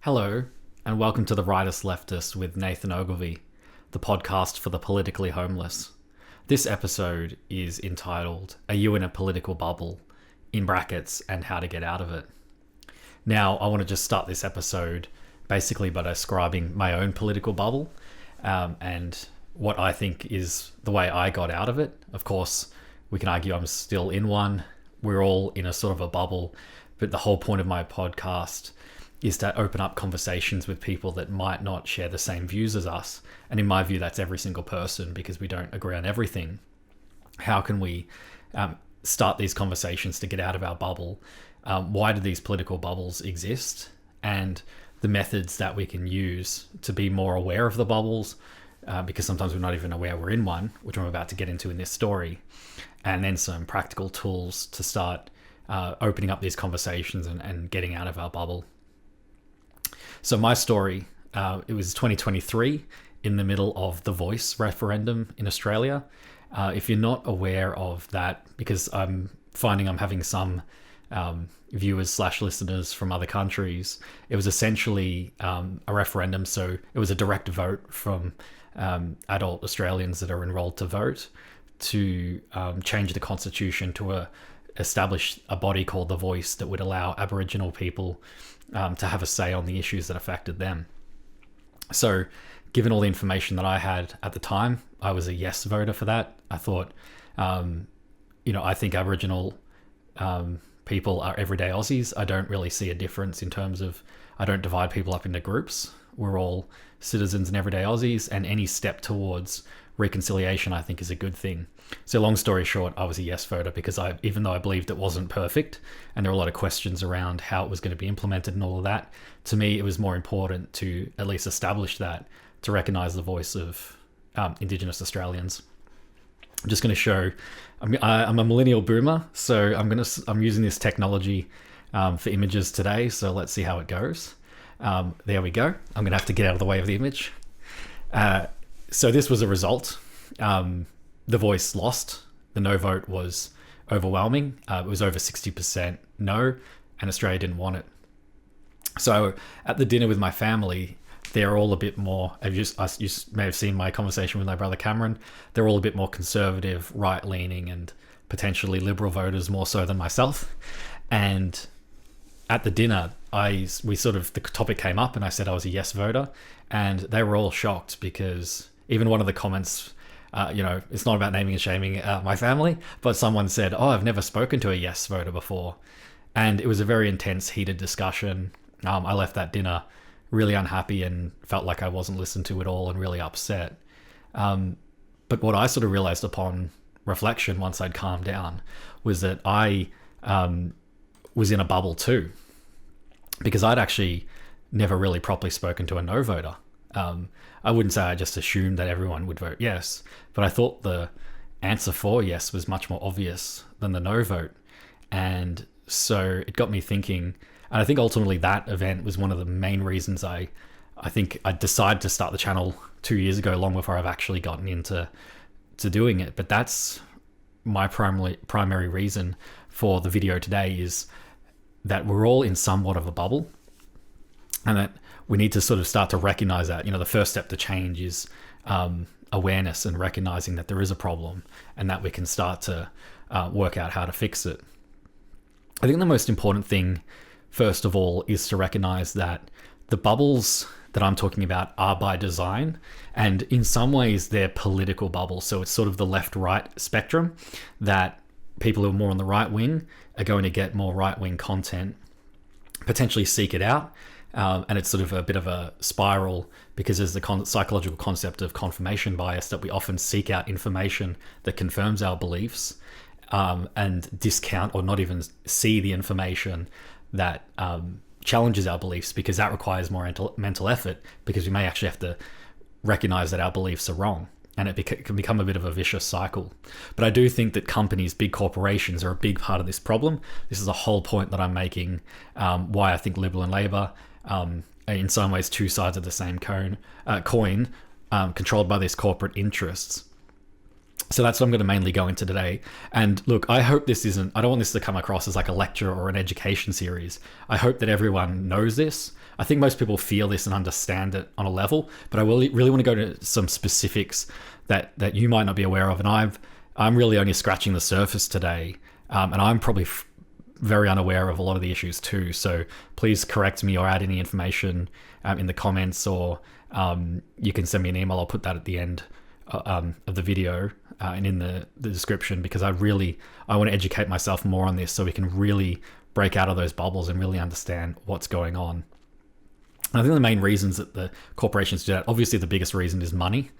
Hello, and welcome to The Rightist Leftist with Nathan Ogilvie, the podcast for the politically homeless. This episode is entitled, Are You in a Political Bubble? In brackets, and how to get out of it. Now, I want to just start this episode basically by describing my own political bubble and what I think is the way I got out of it. Of course, we can argue I'm still in one. We're all in a sort of a bubble, but the whole point of my podcast is to open up conversations with people that might not share the same views as us. And in my view, that's every single person because we don't agree on everything. How can we start these conversations to get out of our bubble? Why do these political bubbles exist? And the methods that we can use to be more aware of the bubbles, because sometimes we're not even aware we're in one, which I'm about to get into in this story. And then some practical tools to start opening up these conversations and getting out of our bubble. So my story, it was 2023 in the middle of the Voice referendum in Australia. If you're not aware of that, because I'm finding I'm having some viewers / listeners from other countries, it was essentially a referendum. So it was a direct vote from adult Australians that are enrolled to vote to change the constitution to establish a body called The Voice that would allow Aboriginal people to have a say on the issues that affected them. So given all the information that I had at the time, I was a yes voter for that. I thought, I think Aboriginal people are everyday Aussies. I don't really see a difference in terms of, I don't divide people up into groups. We're all citizens and everyday Aussies, and any step towards reconciliation, I think, is a good thing. So long story short, I was a yes voter because even though I believed it wasn't perfect and there were a lot of questions around how it was going to be implemented and all of that, to me, it was more important to at least establish that, to recognize the voice of Indigenous Australians. I'm just going to show, I'm a millennial boomer, so I'm using this technology for images today. So let's see how it goes. There we go. I'm going to have to get out of the way of the image. So this was a result. The Voice lost. The no vote was overwhelming. It was over 60% no, and Australia didn't want it. So at the dinner with my family, they're all a bit more, you may have seen my conversation with my brother Cameron, they're all a bit more conservative, right-leaning, and potentially liberal voters more so than myself. And at the dinner, the topic came up and I said I was a yes voter, and they were all shocked because even one of the comments, it's not about naming and shaming my family, but someone said, I've never spoken to a yes voter before. And it was a very intense, heated discussion. I left that dinner really unhappy and felt like I wasn't listened to at all and really upset. But what I sort of realized upon reflection once I'd calmed down was that I was in a bubble too, because I'd actually never really properly spoken to a no voter. I wouldn't say I just assumed that everyone would vote yes, but I thought the answer for yes was much more obvious than the no vote. And so it got me thinking, and I think ultimately that event was one of the main reasons I think I decided to start the channel 2 years ago, long before I've actually gotten into doing it. But that's my primary reason for the video today, is that we're all in somewhat of a bubble, and that we need to sort of start to recognize that. The first step to change is awareness and recognizing that there is a problem and that we can start to work out how to fix it. I think the most important thing, first of all, is to recognize that the bubbles that I'm talking about are by design, and in some ways they're political bubbles. So it's sort of the left-right spectrum, that people who are more on the right wing are going to get more right-wing content, potentially seek it out. And it's sort of a bit of a spiral, because there's the psychological concept of confirmation bias, that we often seek out information that confirms our beliefs and discount or not even see the information that challenges our beliefs, because that requires more mental effort, because we may actually have to recognize that our beliefs are wrong, and it can become a bit of a vicious cycle. But I do think that companies, big corporations, are a big part of this problem. This is a whole point that I'm making, why I think Liberal and Labor are in some ways two sides of the same coin, controlled by these corporate interests. So that's what I'm going to mainly go into today. And look, I hope this isn't, I don't want this to come across as like a lecture or an education series. I hope that everyone knows this. I think most people feel this and understand it on a level, but I really want to go to some specifics that you might not be aware of. And I'm really only scratching the surface today, and I'm probably very unaware of a lot of the issues too. So please correct me or add any information in the comments, or you can send me an email. I'll put that at the end of the video and in the description, because I want to educate myself more on this so we can really break out of those bubbles and really understand what's going on. And I think the main reasons that the corporations do that, obviously the biggest reason is money.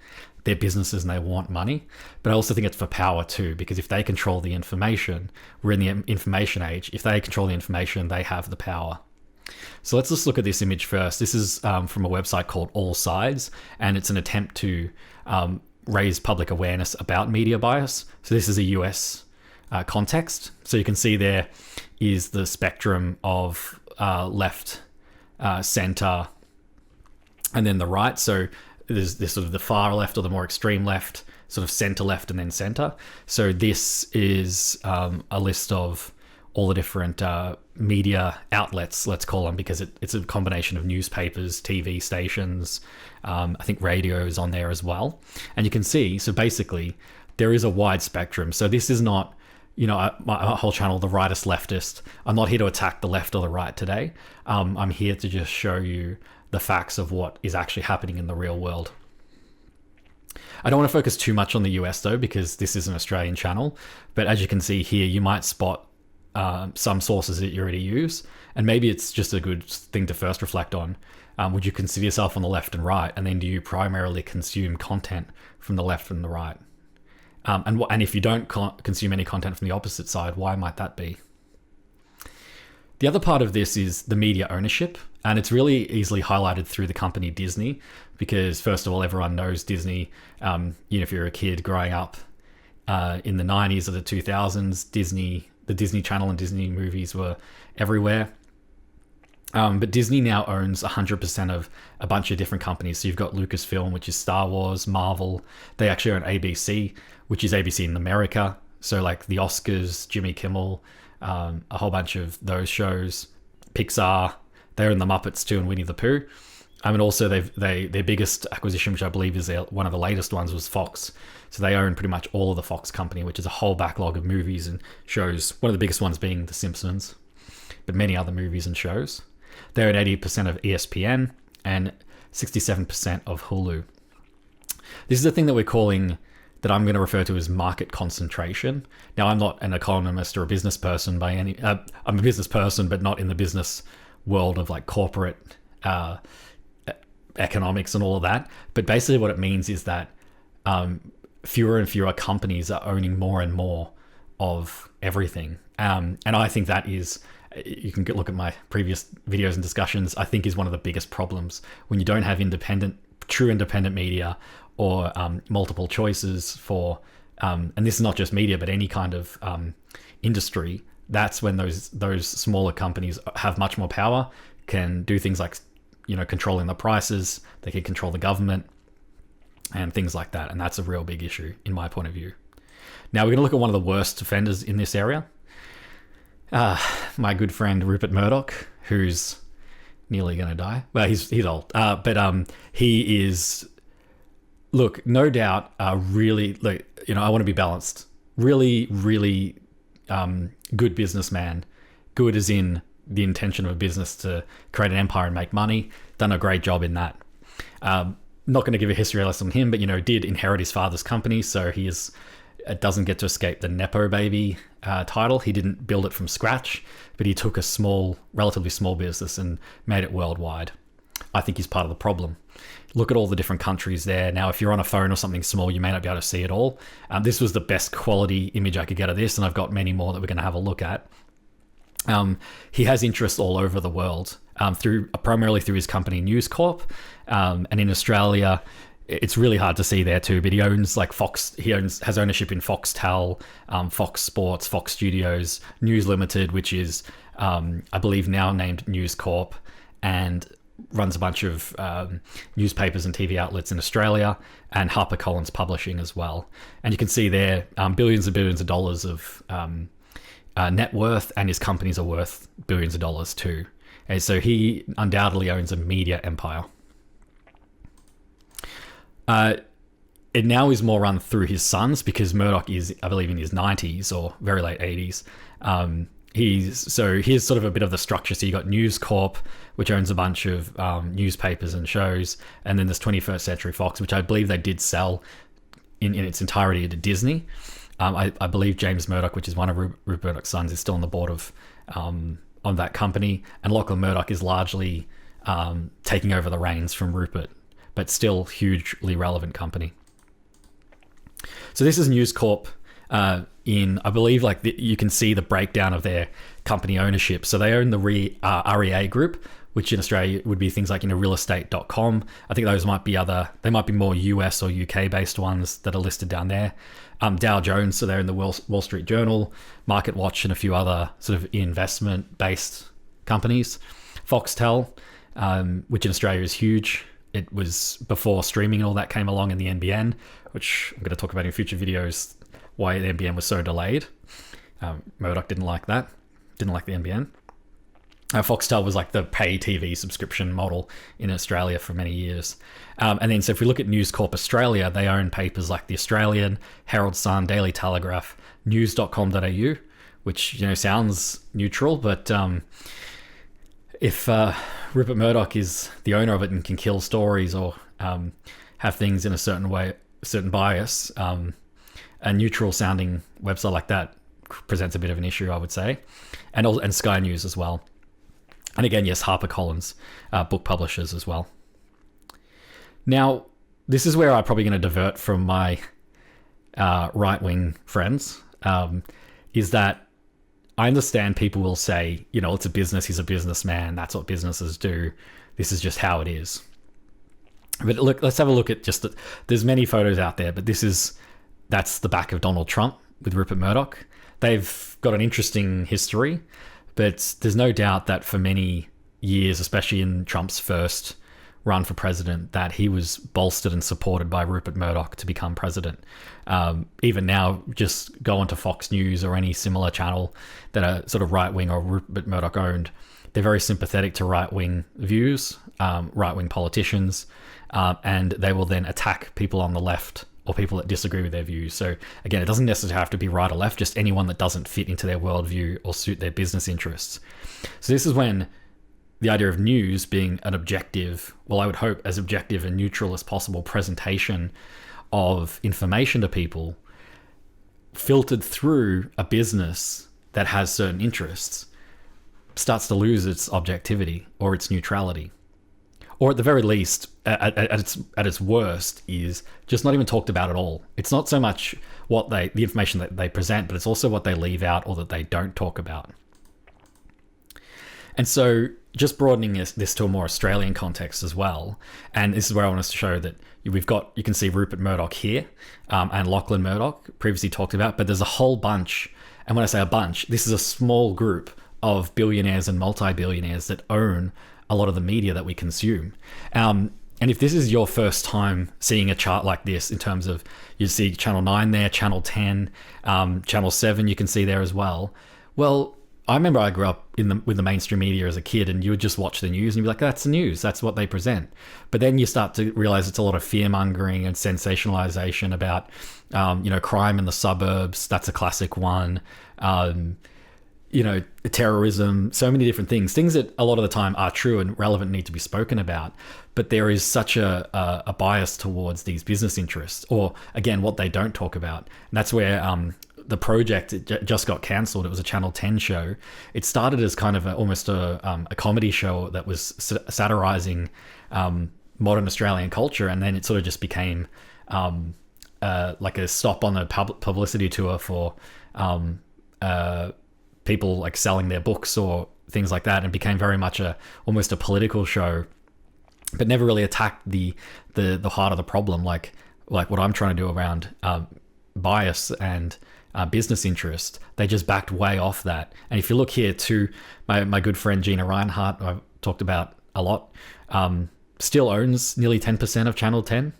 They're businesses and they want money. But I also think it's for power too, because if they control the information, we're in the information age. If they control the information, they have the power. So let's just look at this image first. This is from a website called All Sides, and it's an attempt to raise public awareness about media bias. So this is a US context. So you can see there is the spectrum of left, center, and then the right. So there's this sort of the far left or the more extreme left, sort of center left, and then center. So this is a list of all the different media outlets, let's call them, because it's a combination of newspapers, TV stations, I think radio is on there as well. And you can see, so basically there is a wide spectrum. So this is not, my whole channel, The Rightist Leftist. I'm not here to attack the left or the right today. I'm here to just show you the facts of what is actually happening in the real world. I don't want to focus too much on the US though, because this is an Australian channel. But as you can see here, you might spot some sources that you already use, and maybe it's just a good thing to first reflect on. Would you consider yourself on the left and right, and then do you primarily consume content from the left and the right? And if you don't consume any content from the opposite side, why might that be? The other part of this is the media ownership, and it's really easily highlighted through the company Disney, because first of all, everyone knows Disney. If you're a kid growing up in the 90s or the 2000s, the Disney Channel and Disney movies were everywhere. But Disney now owns 100% of a bunch of different companies. So you've got Lucasfilm, which is Star Wars, Marvel. They actually own ABC, which is ABC in America. So like the Oscars, Jimmy Kimmel, a whole bunch of those shows. Pixar, they own the Muppets too, and Winnie the Pooh. And also their biggest acquisition, which I believe is one of the latest ones, was Fox. So they own pretty much all of the Fox company, which is a whole backlog of movies and shows. One of the biggest ones being The Simpsons, but many other movies and shows. They own 80% of ESPN and 67% of Hulu. This is the thing that that I'm going to refer to as market concentration. Now, I'm not an economist or a business person by any. I'm a business person, but not in the business world of like corporate economics and all of that. But basically, what it means is that fewer and fewer companies are owning more and more of everything. And I think that is, you can look at my previous videos and discussions, I think is one of the biggest problems when you don't have true independent media, or multiple choices for, and this is not just media, but any kind of industry. That's when those smaller companies have much more power, can do things like, controlling the prices, they can control the government and things like that. And that's a real big issue in my point of view. Now we're going to look at one of the worst offenders in this area. My good friend Rupert Murdoch, who's nearly going to die. Well, he's old, but he is, look, no doubt, really, I want to be balanced. Really, really good businessman. Good as in the intention of a business to create an empire and make money. Done a great job in that. Not going to give a history lesson on him, but did inherit his father's company, so he doesn't get to escape the Nepo baby title. He didn't build it from scratch, but he took a relatively small business and made it worldwide. I think he's part of the problem. Look at all the different countries there. Now, if you're on a phone or something small, you may not be able to see it all. This was the best quality image I could get of this, and I've got many more that we're going to have a look at. He has interests all over the world, primarily through his company News Corp, and in Australia, it's really hard to see there too. But he owns like Fox. Has ownership in Foxtel, Fox Sports, Fox Studios, News Limited, which is I believe now named News Corp, and runs a bunch of newspapers and TV outlets in Australia, and HarperCollins Publishing as well. And you can see there billions and billions of dollars of net worth, and his companies are worth billions of dollars too. And so he undoubtedly owns a media empire. It now is more run through his sons because Murdoch is, I believe, in his 90s or very late 80s. Here's sort of a bit of the structure. So you got News Corp, which owns a bunch of newspapers and shows, and then there's 21st Century Fox, which I believe they did sell in its entirety to Disney. I believe James Murdoch, which is one of Rupert Murdoch's sons, is still on the board of on that company, and Lachlan Murdoch is largely taking over the reins from Rupert, but still hugely relevant company. So this is News Corp. I believe, you can see the breakdown of their company ownership. So they own the REA Group, which in Australia would be things like realestate.com. I think those might be they might be more US or UK based ones that are listed down there. Dow Jones, so they're in the Wall Street Journal, MarketWatch, and a few other sort of investment based companies. Foxtel, which in Australia is huge. It was before streaming and all that came along in the NBN, which I'm going to talk about in future videos, why the NBN was so delayed. Murdoch didn't like that. Didn't like the NBN. Foxtel was like the pay TV subscription model in Australia for many years. And then, so if we look at News Corp Australia, they own papers like The Australian, Herald Sun, Daily Telegraph, news.com.au, which, sounds neutral, but if Rupert Murdoch is the owner of it and can kill stories or have things in a certain way, certain bias, a neutral sounding website like that presents a bit of an issue, I would say. And Sky News as well. And again, yes, HarperCollins, book publishers as well. Now, this is where I'm probably going to divert from my right-wing friends, is that I understand people will say, it's a business, he's a businessman, that's what businesses do, this is just how it is. But look, let's have a look at there's many photos out there, but that's the back of Donald Trump with Rupert Murdoch. They've got an interesting history, but there's no doubt that for many years, especially in Trump's first run for president, that he was bolstered and supported by Rupert Murdoch to become president. Even now, just go onto Fox News or any similar channel that are sort of right-wing or Rupert Murdoch owned. They're very sympathetic to right-wing views, right-wing politicians, and they will then attack people on the left or people that disagree with their views. So again, it doesn't necessarily have to be right or left, just anyone that doesn't fit into their worldview or suit their business interests. So this is when the idea of news being an objective, well, I would hope as objective and neutral as possible presentation of information to people, filtered through a business that has certain interests, starts to lose its objectivity or its neutrality. Or at the very least, at its worst, is just not even talked about at all. It's not so much the information that they present, but it's also what they leave out or that they don't talk about. And so just broadening this to a more Australian context as well, and this is where I want us to show that you can see Rupert Murdoch here, and Lachlan Murdoch, previously talked about, but there's a whole bunch, and when I say a bunch, this is a small group of billionaires and multi-billionaires that own a lot of the media that we consume. And if this is your first time seeing a chart like this, in terms of, you see Channel 9 there, Channel 10, Channel 7 you can see there as well. Well, I remember I grew up with the mainstream media as a kid, and you would just watch the news and you'd be like, that's the news, that's what they present. But then you start to realize it's a lot of fear-mongering and sensationalization about, crime in the suburbs. That's a classic one. Terrorism, so many different things that a lot of the time are true and relevant, need to be spoken about. But there is such a bias towards these business interests, or again, what they don't talk about. And that's where The Project just got cancelled. It was a Channel 10 show. It started as kind of almost a comedy show that was satirizing modern Australian culture, and then it sort of just became like a stop on a publicity tour for people like selling their books or things like that, and became very much almost a political show, but never really attacked the heart of the problem, like what I'm trying to do around bias and business interest. They just backed way off that. And if you look here to my good friend Gina Reinhart, I've talked about a lot, still owns nearly 10% of Channel 10.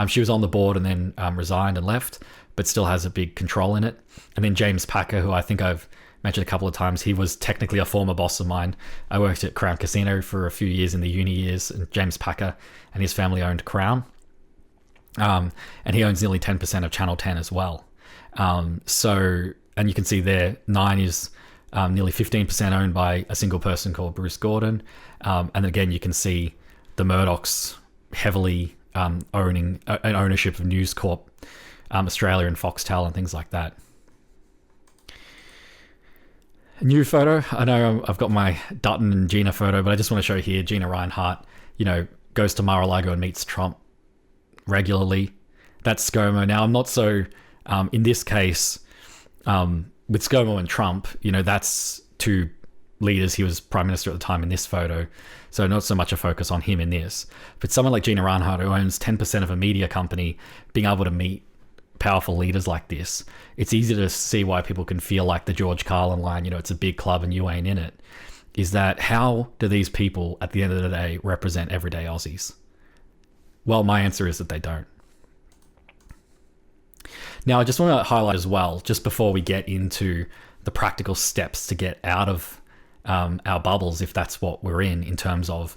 She was on the board and then resigned and left, but still has a big control in it. And then James Packer, who I think I've mentioned a couple of times, he was technically a former boss of mine. I worked at Crown Casino for a few years in the uni years, and James Packer and his family owned Crown. And he owns nearly 10% of Channel 10 as well. And you can see there, Nine is nearly 15% owned by a single person called Bruce Gordon. And again, you can see the Murdochs heavily owning an ownership of News Corp, Australia, and Foxtel and things like that. A new photo. I know I've got my Dutton and Gina photo, but I just want to show here Gina Reinhart, goes to Mar-a-Lago and meets Trump regularly. That's ScoMo. Now, I'm not so, in this case, with ScoMo and Trump, that's two leaders. He was prime minister at the time in this photo, so not so much a focus on him in this. But someone like Gina Reinhart, who owns 10% of a media company, being able to meet powerful leaders like this, it's easy to see why people can feel like the George Carlin line, it's a big club and you ain't in it. Is that how do these people at the end of the day represent everyday Aussies? Well, my answer is that they don't. Now, I just want to highlight as well, just before we get into the practical steps to get out of our bubbles, if that's what we're in terms of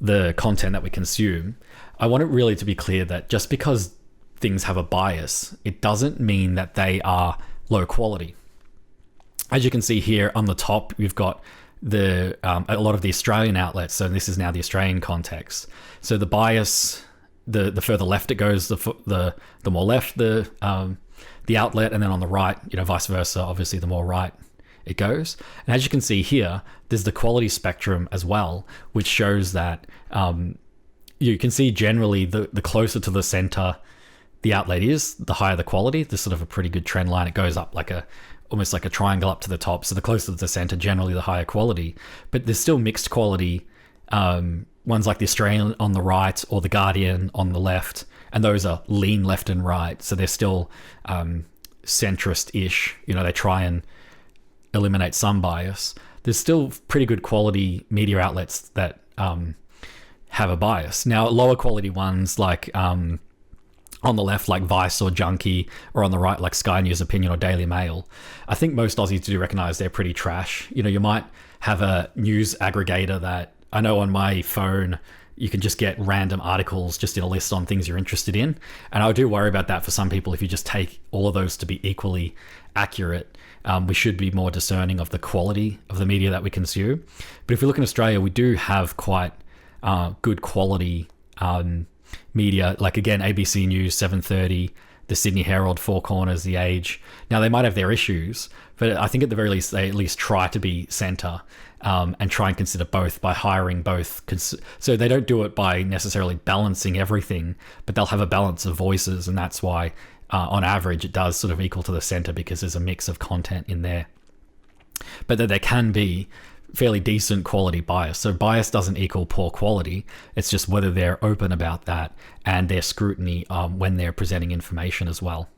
the content that we consume, I want it really to be clear that just because things have a bias, it doesn't mean that they are low quality. As you can see here on the top, we've got a lot of the Australian outlets. So this is now the Australian context. So the bias, the further left it goes, the more left the outlet, and then on the right, vice versa. Obviously, the more right it goes. And as you can see here, there's the quality spectrum as well, which shows that you can see generally the closer to the center the outlet is, the higher the quality. There's sort of a pretty good trend line. It goes up almost like a triangle up to the top. So the closer to the center, generally the higher quality. But there's still mixed quality ones like the Australian on the right or the Guardian on the left, and those are lean left and right. So they're still centrist-ish. They try and eliminate some bias. There's still pretty good quality media outlets that have a bias. Now, lower quality ones like on the left, like Vice or Junkie, or on the right, like Sky News Opinion or Daily Mail, I think most Aussies do recognise they're pretty trash. You might have a news aggregator that, I know on my phone, you can just get random articles just in a list on things you're interested in. And I do worry about that for some people. If you just take all of those to be equally accurate, we should be more discerning of the quality of the media that we consume. But if we look in Australia, we do have quite good quality media, like again, ABC News, 7:30, the Sydney Herald, Four Corners, The Age. Now, they might have their issues, but I think at the very least, they at least try to be centre and try and consider both by hiring both. So they don't do it by necessarily balancing everything, but they'll have a balance of voices, and that's why on average it does sort of equal to the centre, because there's a mix of content in there. But that there can be fairly decent quality bias. So bias doesn't equal poor quality. It's just whether they're open about that and their scrutiny when they're presenting information as well.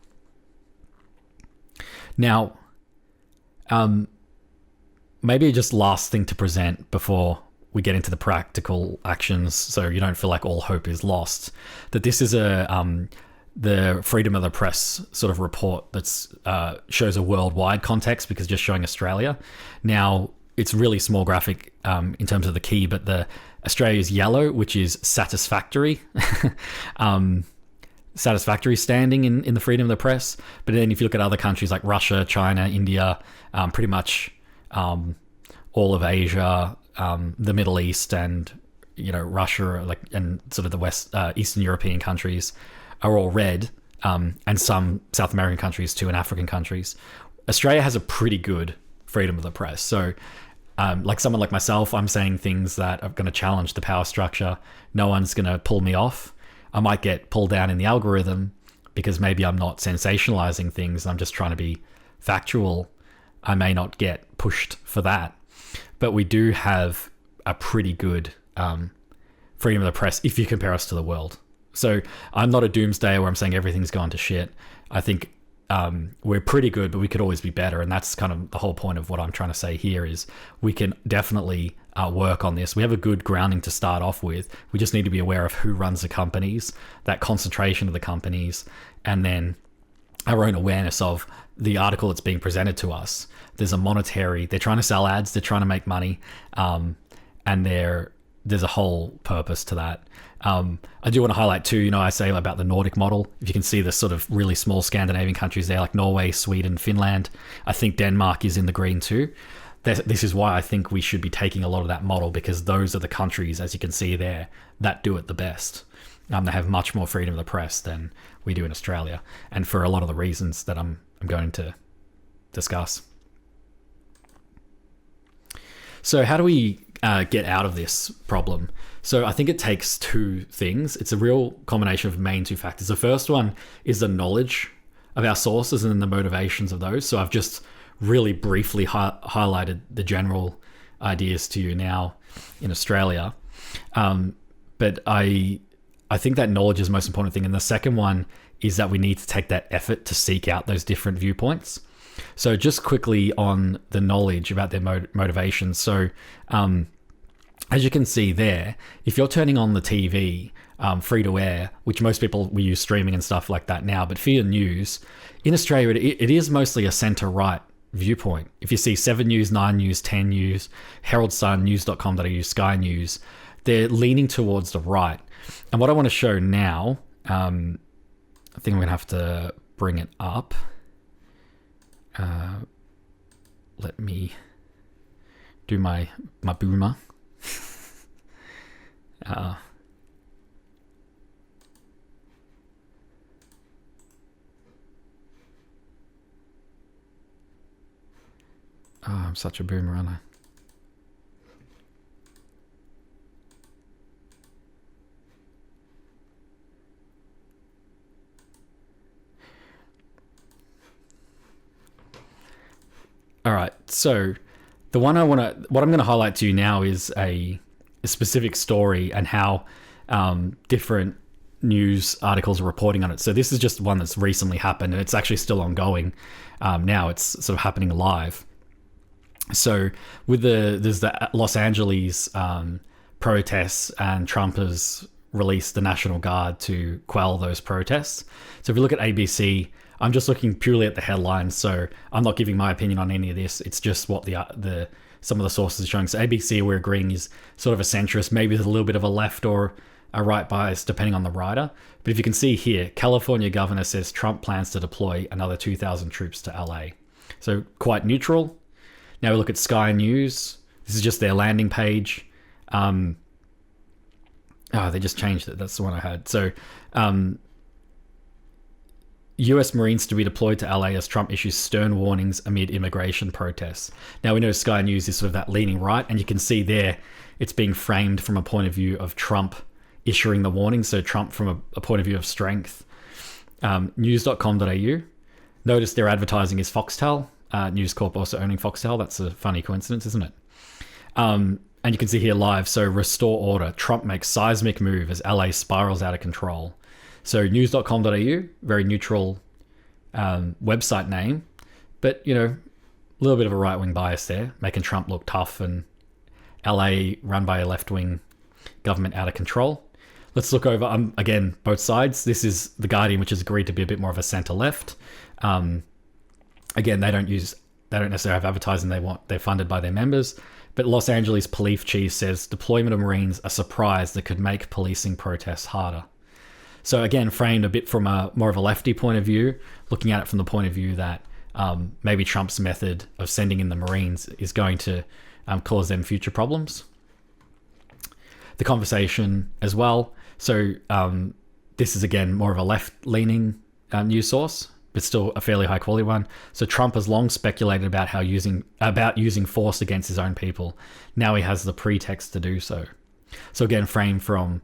Now, maybe just last thing to present before we get into the practical actions, so you don't feel like all hope is lost, that this is the Freedom of the Press sort of report that's shows a worldwide context, because just showing Australia. Now, it's really small graphic in terms of the key, but the Australia's yellow, which is satisfactory, satisfactory standing in the freedom of the press. But then if you look at other countries like Russia, China, India, pretty much all of Asia, the Middle East, and Russia, and sort of the West Eastern European countries are all red, and some South American countries too, and African countries. Australia has a pretty good freedom of the press. So like someone like myself, I'm saying things that are going to challenge the power structure. No one's going to pull me off. I might get pulled down in the algorithm because maybe I'm not sensationalizing things. I'm just trying to be factual. I may not get pushed for that. But we do have a pretty good freedom of the press if you compare us to the world. So I'm not a doomsdayer where I'm saying everything's gone to shit. I think we're pretty good, but we could always be better. And that's kind of the whole point of what I'm trying to say here is we can definitely work on this. We have a good grounding to start off with. We just need to be aware of who runs the companies, that concentration of the companies, and then our own awareness of the article that's being presented to us. They're trying to sell ads, they're trying to make money, and there's a whole purpose to that. I do want to highlight too, I say about the Nordic model. If you can see the sort of really small Scandinavian countries there, like Norway, Sweden, Finland. I think Denmark is in the green too. This is why I think we should be taking a lot of that model, because those are the countries, as you can see there, that do it the best. They have much more freedom of the press than we do in Australia, and for a lot of the reasons that I'm going to discuss. So how do we get out of this problem? So I think it takes two things. It's a real combination of main two factors. The first one is the knowledge of our sources and then the motivations of those. So I've just really briefly highlighted the general ideas to you now in Australia. But I think that knowledge is the most important thing. And the second one is that we need to take that effort to seek out those different viewpoints. So just quickly on the knowledge about their motivations. So as you can see there, if you're turning on the TV, free to air, which most people, we use streaming and stuff like that now, but for your news, in Australia, it is mostly a centre-right viewpoint. If you see 7 News, 9 News, 10 News, Herald Sun, news.com.au, Sky News, they're leaning towards the right. And what I want to show now, I think I'm going to have to bring it up. Let me do my boomer. I'm such a boomer, aren't I? All right, so what I'm going to highlight to you now is a specific story and how different news articles are reporting on it. So this is just one that's recently happened, and it's actually still ongoing. Now it's sort of happening live. So there's the Los Angeles protests, and Trump has released the National Guard to quell those protests. So if you look at ABC, I'm just looking purely at the headlines, so I'm not giving my opinion on any of this. It's just what some of the sources are showing. So ABC, we're agreeing, is sort of a centrist, maybe there's a little bit of a left or a right bias, depending on the writer. But if you can see here, California governor says Trump plans to deploy another 2,000 troops to LA. So quite neutral. Now we look at Sky News. This is just their landing page. They just changed it. That's the one I had. So US Marines to be deployed to LA as Trump issues stern warnings amid immigration protests. Now we know Sky News is sort of that leaning right, and you can see there it's being framed from a point of view of Trump issuing the warning, so Trump from a point of view of strength. News.com.au. Notice their advertising is Foxtel. News Corp also owning Foxtel. That's a funny coincidence, isn't it? And you can see here live, so restore order. Trump makes seismic move as LA spirals out of control. So news.com.au, very neutral website name, but, a little bit of a right-wing bias there, making Trump look tough and LA run by a left-wing government out of control. Let's look over, again, both sides. This is The Guardian, which has agreed to be a bit more of a centre-left. Again, they don't necessarily have advertising. They're funded by their members. But Los Angeles police chief says deployment of Marines a surprise that could make policing protests harder. So again, framed a bit from a more of a lefty point of view, looking at it from the point of view that maybe Trump's method of sending in the Marines is going to cause them future problems. The Conversation as well. So this is again more of a left-leaning news source, but still a fairly high-quality one. So Trump has long speculated about using force against his own people. Now he has the pretext to do so. So again, framed from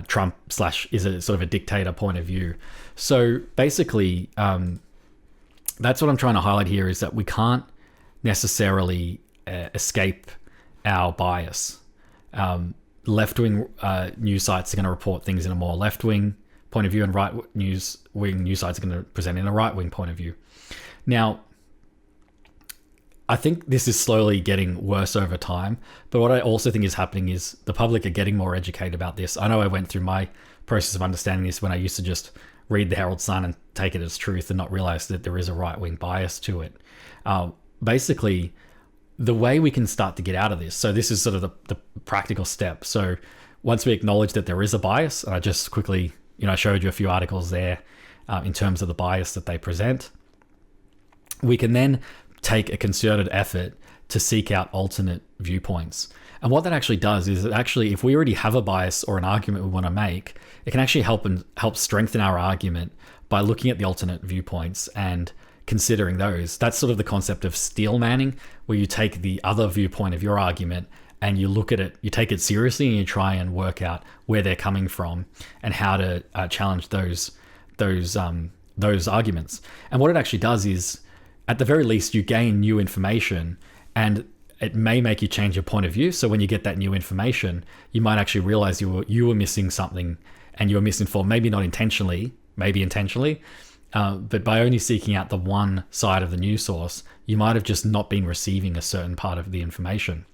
Trump / is a sort of a dictator point of view. So basically, that's what I'm trying to highlight here, is that we can't necessarily escape our bias. Left-wing news sites are going to report things in a more left-wing point of view, and right-wing news sites are going to present in a right-wing point of view. Now, I think this is slowly getting worse over time, but what I also think is happening is the public are getting more educated about this. I know I went through my process of understanding this when I used to just read the Herald Sun and take it as truth and not realize that there is a right-wing bias to it. Basically, the way we can start to get out of this, so this is sort of the practical step. So once we acknowledge that there is a bias, and I just quickly, I showed you a few articles there in terms of the bias that they present, we can then take a concerted effort to seek out alternate viewpoints. And what that actually does is if we already have a bias or an argument we want to make, it can actually help strengthen our argument by looking at the alternate viewpoints and considering those. That's sort of the concept of steel manning, where you take the other viewpoint of your argument and you look at it, you take it seriously, and you try and work out where they're coming from and how to challenge those arguments. And what it actually does is, at the very least, you gain new information, and it may make you change your point of view. So when you get that new information, you might actually realize you were missing something and you were misinformed, maybe not intentionally, maybe intentionally, but by only seeking out the one side of the news source, you might have just not been receiving a certain part of the information.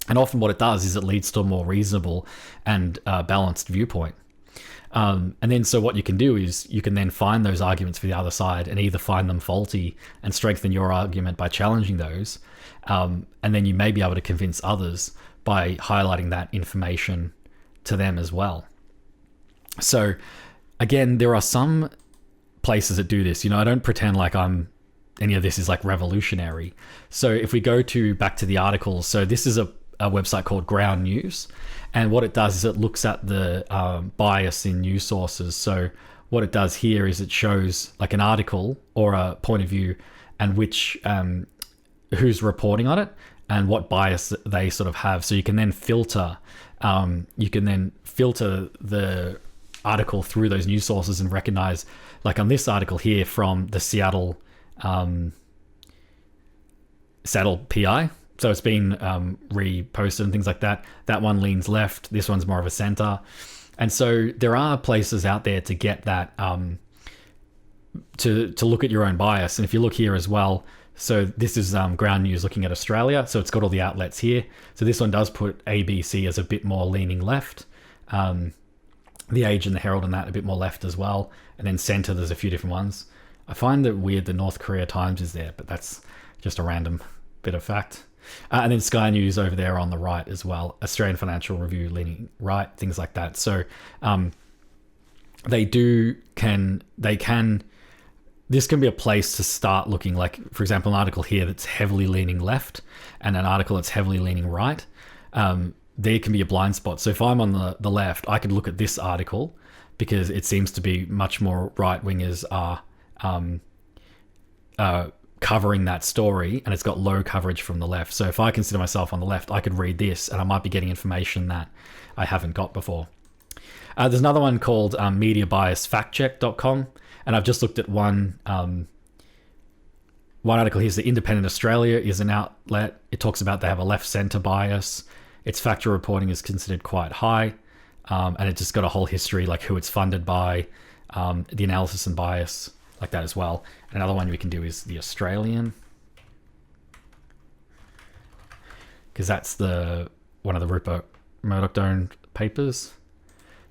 And often what it does is it leads to a more reasonable and balanced viewpoint. And then so what you can do is you can then find those arguments for the other side and either find them faulty and strengthen your argument by challenging those. And then you may be able to convince others by highlighting that information to them as well. So again, there are some places that do this. I don't pretend like any of this is like revolutionary. So if we go back to the articles, so this is a website called Ground News. And what it does is it looks at the bias in news sources. So what it does here is it shows like an article or a point of view and who's reporting on it and what bias they sort of have. So you can then filter the article through those news sources and recognize, like on this article here from the Seattle PI. So it's been reposted and things like that. That one leans left. This one's more of a center. And so there are places out there to get that, to look at your own bias. And if you look here as well, so this is Ground News looking at Australia. So it's got all the outlets here. So this one does put ABC as a bit more leaning left. The Age and the Herald and that a bit more left as well. And then center, there's a few different ones. I find it weird the North Korea Times is there, but that's just a random bit of fact. And then Sky News over there on the right as well. Australian Financial Review leaning right, things like that. So this can be a place to start looking, like, for example, an article here that's heavily leaning left and an article that's heavily leaning right. There can be a blind spot. So if I'm on the left, I could look at this article because it seems to be much more right-wingers are covering that story, and it's got low coverage from the left. So if I consider myself on the left, I could read this and I might be getting information that I haven't got before. There's another one called mediabiasfactcheck.com, and I've just looked at one article here. The Independent Australia is an outlet. It talks about they have a left-centre bias. Its factual reporting is considered quite high, and it just got a whole history, like who it's funded by, the analysis and bias, like that as well. Another one we can do is The Australian, because that's one of the Rupert Murdoch-owned papers.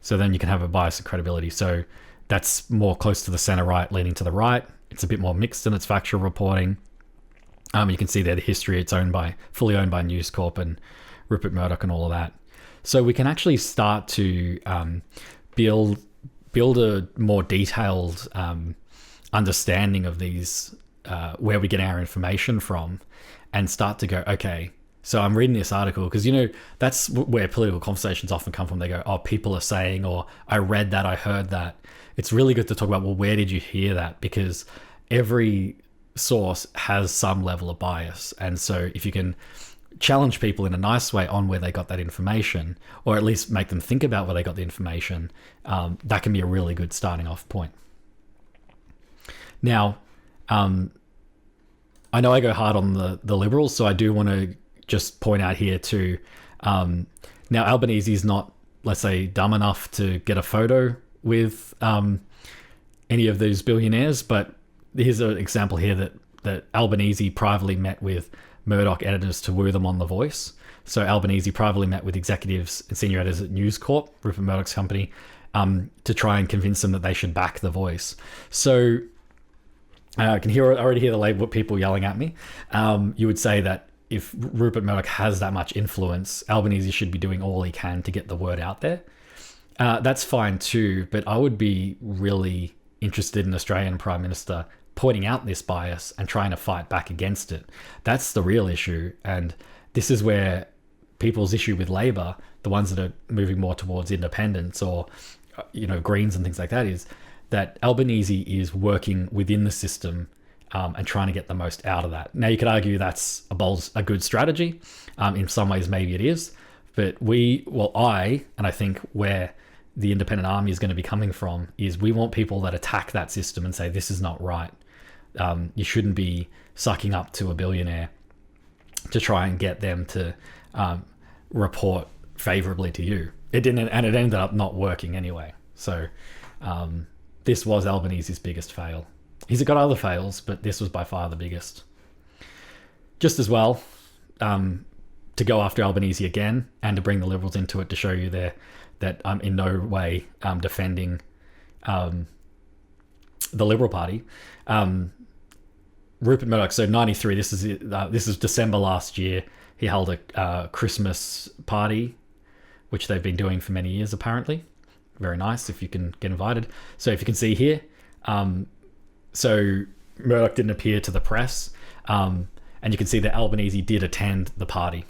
So then you can have a bias and credibility. So that's more close to the center right, leaning to the right. It's a bit more mixed in its factual reporting. You can see there the history. It's fully owned by News Corp and Rupert Murdoch and all of that. So we can actually start to build a more detailed understanding of these, where we get our information from, and start to go, okay, so I'm reading this article because, that's where political conversations often come from. They go, oh, people are saying, or I read that, I heard that. It's really good to talk about, well, where did you hear that? Because every source has some level of bias. And so if you can challenge people in a nice way on where they got that information, or at least make them think about where they got the information, that can be a really good starting off point. Now, I know I go hard on the Liberals, so I do want to just point out here too. Now, Albanese is not, let's say, dumb enough to get a photo with any of those billionaires, but here's an example here that Albanese privately met with Murdoch editors to woo them on The Voice. So Albanese privately met with executives and senior editors at News Corp, Rupert Murdoch's company, to try and convince them that they should back the Voice. So I can already hear the Labour people yelling at me. You would say that if Rupert Murdoch has that much influence, Albanese should be doing all he can to get the word out there. That's fine too, but I would be really interested in an Australian Prime Minister pointing out this bias and trying to fight back against it. That's the real issue. And this is where people's issue with Labor, the ones that are moving more towards independence or, Greens and things like that, is that Albanese is working within the system and trying to get the most out of that. Now, you could argue that's a good strategy. In some ways, maybe it is. But I think where the independent army is going to be coming from is we want people that attack that system and say, this is not right. You shouldn't be sucking up to a billionaire to try and get them to report favorably to you. It didn't, and it ended up not working anyway. So this was Albanese's biggest fail. He's got other fails, but this was by far the biggest. Just as well, to go after Albanese again and to bring the Liberals into it to show you there that I'm in no way defending the Liberal Party. Rupert Murdoch, so 93, this is December last year. He held a Christmas party, which they've been doing for many years, apparently. Very nice if you can get invited. So if you can see here, so Murdoch didn't appear to the press, and you can see that Albanese did attend the party.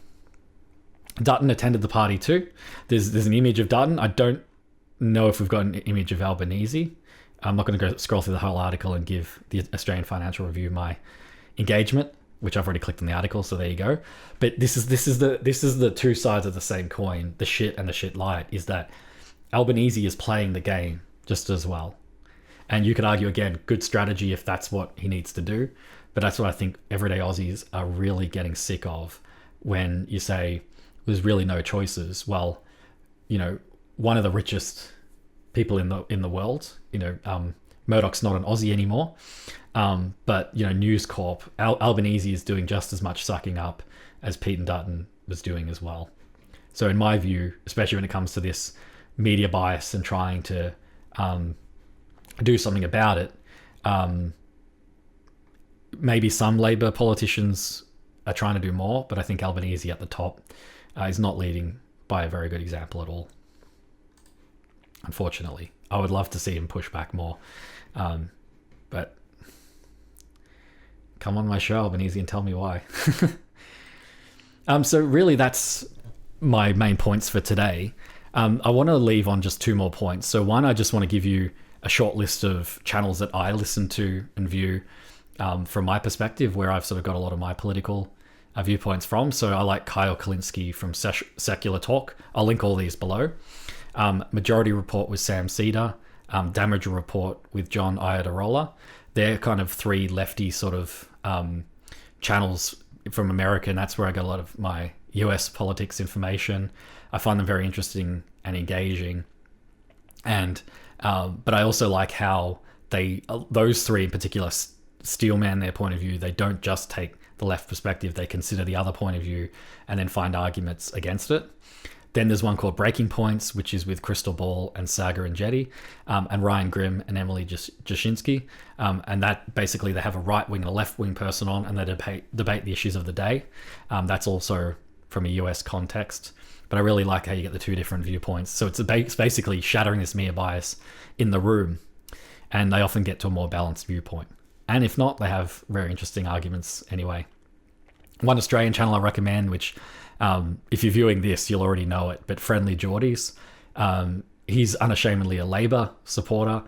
Dutton attended the party too. There's an image of Dutton. I don't know if we've got an image of Albanese. I'm not going to go scroll through the whole article and give the Australian Financial Review my engagement, which I've already clicked on the article, so there you go. But this is the two sides of the same coin. The shit and the shit light is that Albanese is playing the game just as well. And you could argue again, good strategy if that's what he needs to do. But that's what I think everyday Aussies are really getting sick of when you say there's really no choices. Well, one of the richest people in the world, Murdoch's not an Aussie anymore. But News Corp, Albanese is doing just as much sucking up as Pete and Dutton was doing as well. So in my view, especially when it comes to this media bias and trying to do something about it, maybe some Labor politicians are trying to do more, but I think Albanese at the top is not leading by a very good example at all. Unfortunately, I would love to see him push back more, but come on my show, Albanese, and tell me why. So really, that's my main points for today. I want to leave on just two more points. So one, I just want to give you a short list of channels that I listen to and view from my perspective, where I've sort of got a lot of my political viewpoints from. So I like Kyle Kalinske from Secular Talk. I'll link all these below. Majority Report with Sam Cedar, Damage Report with John Iadarola. They're kind of three lefty sort of channels from America, and that's where I get a lot of my US politics information. I find them very interesting and engaging. And but I also like how those three in particular, steelman their point of view. They don't just take the left perspective, they consider the other point of view and then find arguments against it. Then there's one called Breaking Points, which is with Crystal Ball and Saga and Jetty, and Ryan Grimm and Emily Jashinsky. And that basically they have a right wing and a left wing person on, and they debate the issues of the day. That's also from a US context. But I really like how you get the two different viewpoints. So it's basically shattering this media bias in the room, and they often get to a more balanced viewpoint. And if not, they have very interesting arguments anyway. One Australian channel I recommend, which if you're viewing this, you'll already know it, but Friendly Geordies. He's unashamedly a Labor supporter,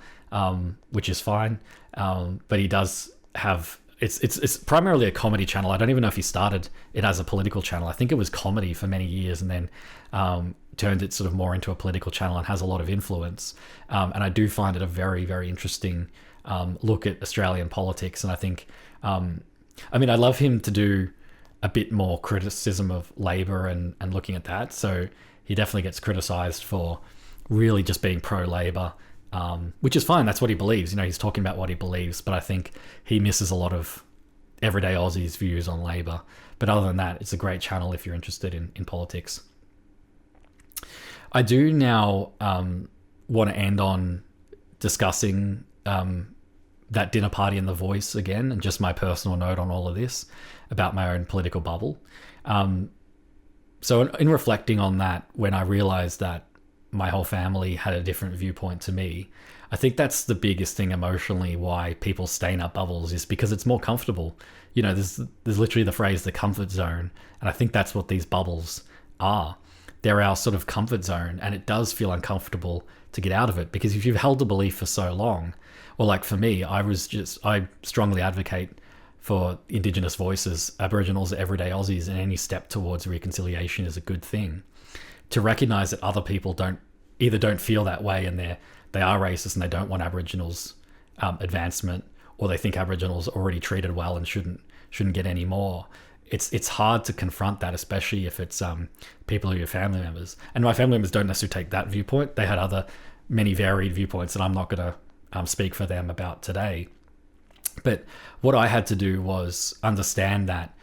which is fine. But he does have, it's primarily a comedy channel. I don't even know if he started it as a political channel. I think it was comedy for many years and then turned it sort of more into a political channel and has a lot of influence. And I do find it a very, very interesting look at Australian politics. And I think, I'd love him to do a bit more criticism of Labor and looking at that. So he definitely gets criticised for really just being pro-Labor, which is fine. That's what he believes. He's talking about what he believes, but I think he misses a lot of everyday Aussies' views on Labor. But other than that, it's a great channel if you're interested in politics. I do now want to end on discussing that dinner party in The Voice again, and just my personal note on all of this about my own political bubble. So in reflecting on that, when I realized that my whole family had a different viewpoint to me, I think that's the biggest thing emotionally why people stay in our bubbles, is because it's more comfortable. You know, there's literally the phrase the comfort zone, and I think that's what these bubbles are. They're our sort of comfort zone, and it does feel uncomfortable to get out of it, because if you've held a belief for so long, or like for me, I strongly advocate for Indigenous voices, Aboriginals, everyday Aussies, and any step towards reconciliation is a good thing. To recognize that other people don't feel that way, and they are racist and they don't want Aboriginals advancement, or they think Aboriginals are already treated well and shouldn't get any more. It's hard to confront that, especially if it's people who are your family members. And my family members don't necessarily take that viewpoint. They had many varied viewpoints that I'm not going to speak for them about today. But what I had to do was understand that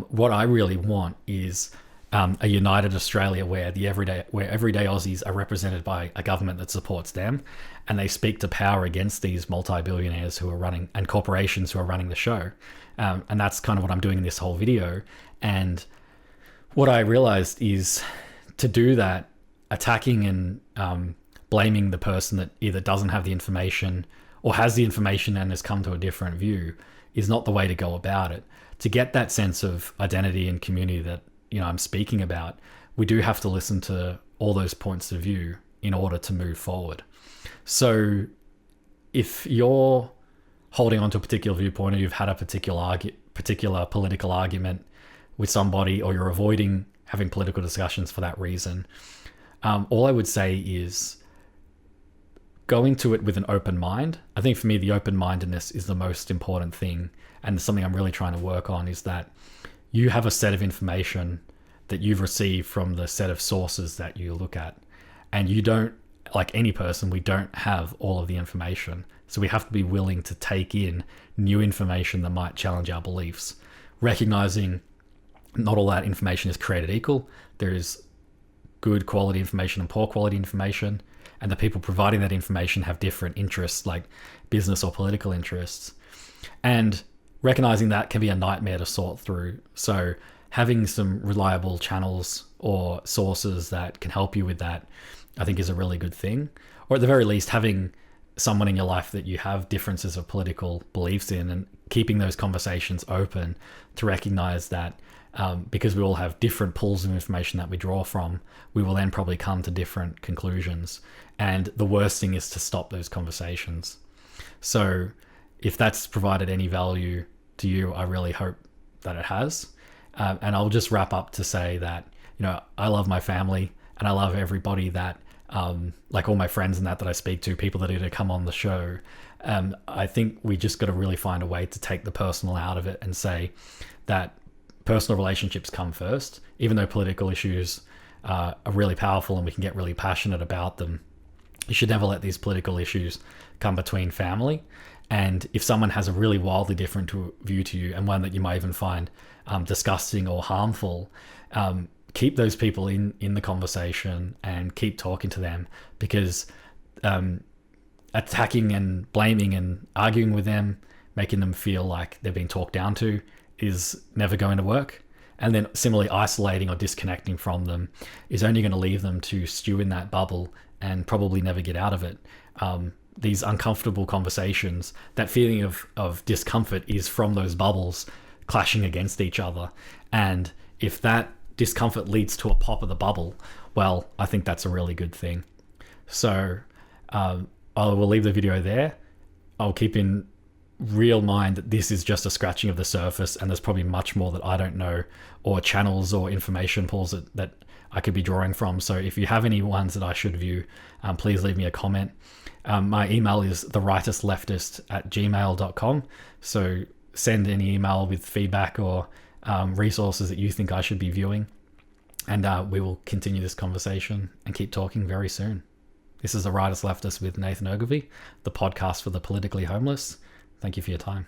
what I really want is a united Australia where everyday Aussies are represented by a government that supports them, and they speak to power against these multi-billionaires who are running, and corporations who are running the show. And that's kind of what I'm doing in this whole video. And what I realized is, to do that, attacking and blaming the person that either doesn't have the information or has the information and has come to a different view is not the way to go about it. To get that sense of identity and community that I'm speaking about, we do have to listen to all those points of view in order to move forward. So if you're holding on to a particular viewpoint, or you've had a particular political argument with somebody, or you're avoiding having political discussions for that reason, all I would say is go into it with an open mind. I think for me, the open-mindedness is the most important thing, and something I'm really trying to work on is that you have a set of information that you've received from the set of sources that you look at, and you don't, like any person, we don't have all of the information. So we have to be willing to take in new information that might challenge our beliefs, recognizing not all that information is created equal. There is good quality information and poor quality information, and the people providing that information have different interests, like business or political interests. And recognizing that can be a nightmare to sort through. So having some reliable channels or sources that can help you with that, I think, is a really good thing. Or at the very least, having someone in your life that you have differences of political beliefs in, and keeping those conversations open to recognize that because we all have different pools of information that we draw from, we will then probably come to different conclusions. And the worst thing is to stop those conversations. So if that's provided any value to you, I really hope that it has. And I'll just wrap up to say that, I love my family, and I love everybody that, like all my friends and that I speak to, people that are going to come on the show. I think we just got to really find a way to take the personal out of it and say that personal relationships come first, even though political issues are really powerful and we can get really passionate about them. You should never let these political issues come between family. And if someone has a really wildly different view to you, and one that you might even find disgusting or harmful, keep those people in the conversation and keep talking to them, because attacking and blaming and arguing with them, making them feel like they're being talked down to, is never going to work. And then similarly, isolating or disconnecting from them is only going to leave them to stew in that bubble and probably never get out of it. These uncomfortable conversations, that feeling of discomfort is from those bubbles clashing against each other. And if that discomfort leads to a pop of the bubble, well, I think that's a really good thing. So I will leave the video there. I'll keep in real mind that this is just a scratching of the surface, and there's probably much more that I don't know, or channels or information pools that I could be drawing from. So if you have any ones that I should view, please leave me a comment. My email is therighteastleftist@gmail.com. So send any email with feedback or resources that you think I should be viewing, and we will continue this conversation and keep talking very soon. This is The Rightist Leftist with Nathan Ogilvie, the podcast for the politically homeless. Thank you for your time.